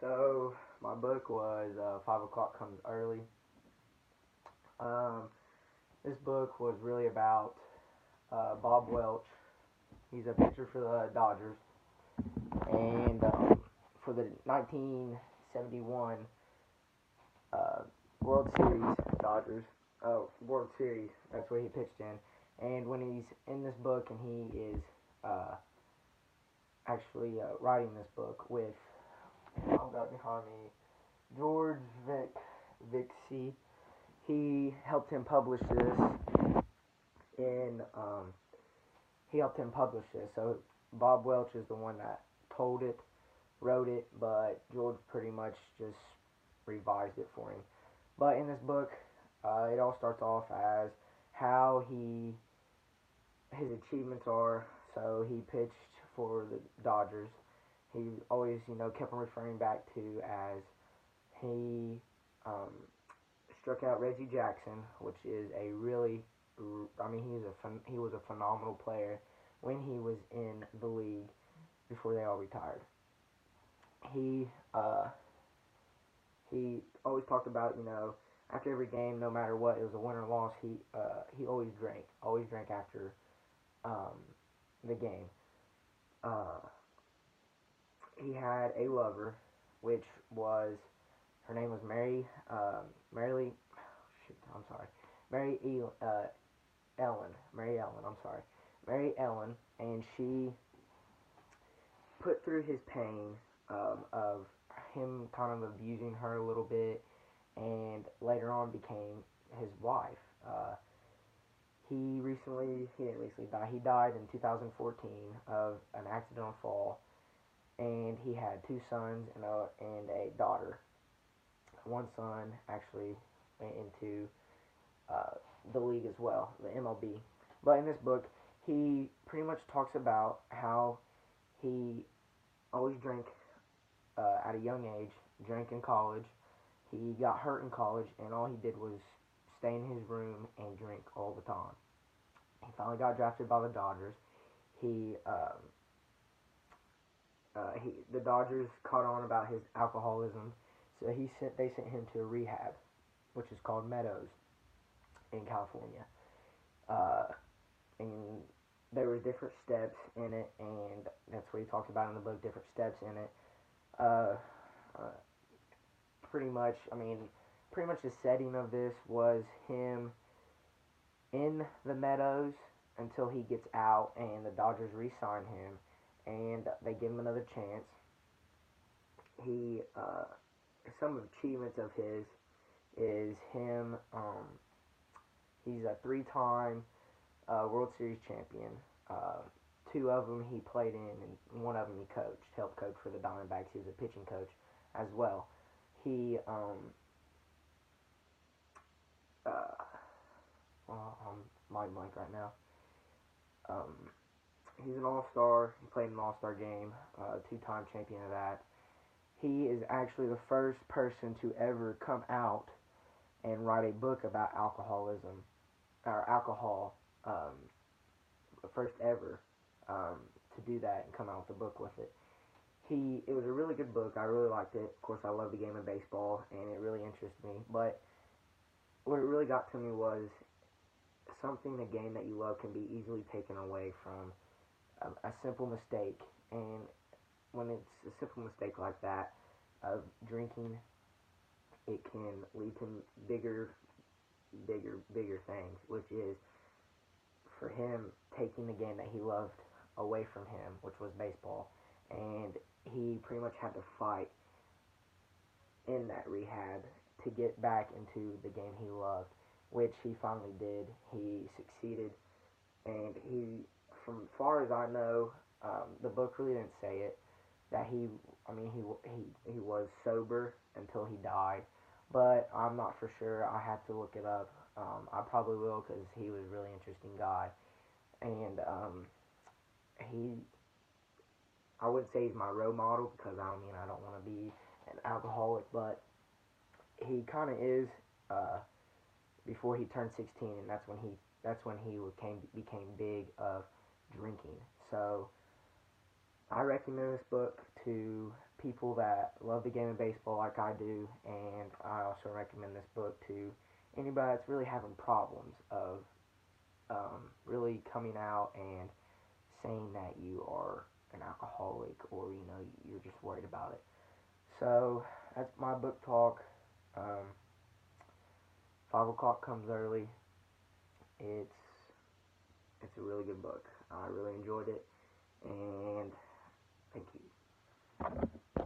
So my book was 5 o'clock comes early. Um, this book was really about Bob Welch. He's a pitcher for the Dodgers, and for the 1971 uh, World Series Dodgers. World Series. That's where he pitched in. And when he's in this book, and he is uh, actually writing this book with, I've got behind me, George Vixie. He helped him publish this in he helped him publish this. So Bob Welch is the one that told it, wrote it, but George pretty much just revised it for him. But in this book, it all starts off as how his achievements are. So he pitched for the Dodgers. He always, kept on referring back to as he um, struck out Reggie Jackson, which is a really, I mean, he was a phenomenal player when he was in the league before they all retired. He uh, he always talked about, after every game, no matter what, it was a win or loss, he always drank after um, the game. Uh, he had a lover, which was her name was Mary. Shoot, I'm sorry, Mary Ellen. Mary Ellen. I'm sorry, Mary Ellen, and she put through his pain of him kind of abusing her a little bit, and later on became his wife. He didn't recently die. He died in 2014 of an accidental fall, and he had two sons and a daughter. One son actually went into uh, the league as well, the MLB. But in this book, he pretty much talks about how he always drank at a young age, drank in college. He got hurt in college, and all he did was stay in his room and drink all the time. He finally got drafted by the Dodgers. He, the Dodgers caught on about his alcoholism, so they sent him to a rehab, which is called Meadows in California. Uh, and there was different steps in it, and that's what he talks about in the book. Different steps in it. Uh, uh, pretty much the setting of this was him in the Meadows until he gets out and the Dodgers re-sign him and they give him another chance. He some achievements of his is him. He's a three-time World Series champion. Uh, Two of them he played in, and one of them he helped coach for the Diamondbacks. He was a pitching coach as well. He uh, I'm mind blank right now. Um, he's an all-star. He played in an all-star game. Two-time champion of that. He is actually the first person to ever come out and write a book about alcoholism or alcohol. First ever to do that and come out with a book with it. It was a really good book. I really liked it. Of course, I love the game of baseball, and it really interested me. But what it really got to me was a game that you love can be easily taken away from a simple mistake. And when it's a simple mistake like that of drinking, it can lead to bigger things, which is for him taking the game that he loved away from him, which was baseball. And he pretty much had to fight in that rehab to get back into the game he loved, which he finally did. He succeeded, and from far as I know, the book really didn't say it, that he was sober until he died, but I'm not for sure. I have to look it up. I probably will because he was a really interesting guy, and he I wouldn't say he's my role model because I don't want to be an alcoholic, but he kind of is. Before he turned 16, and that's when he became big of drinking. So I recommend this book to people people that love the game of baseball like I do, and I also recommend this book to anybody that's really having problems of really coming out and saying that you are an alcoholic or you're just worried about it. So that's my book talk. Um, 5 o'clock comes early. It's it's a really good book. I really enjoyed it, and thank you.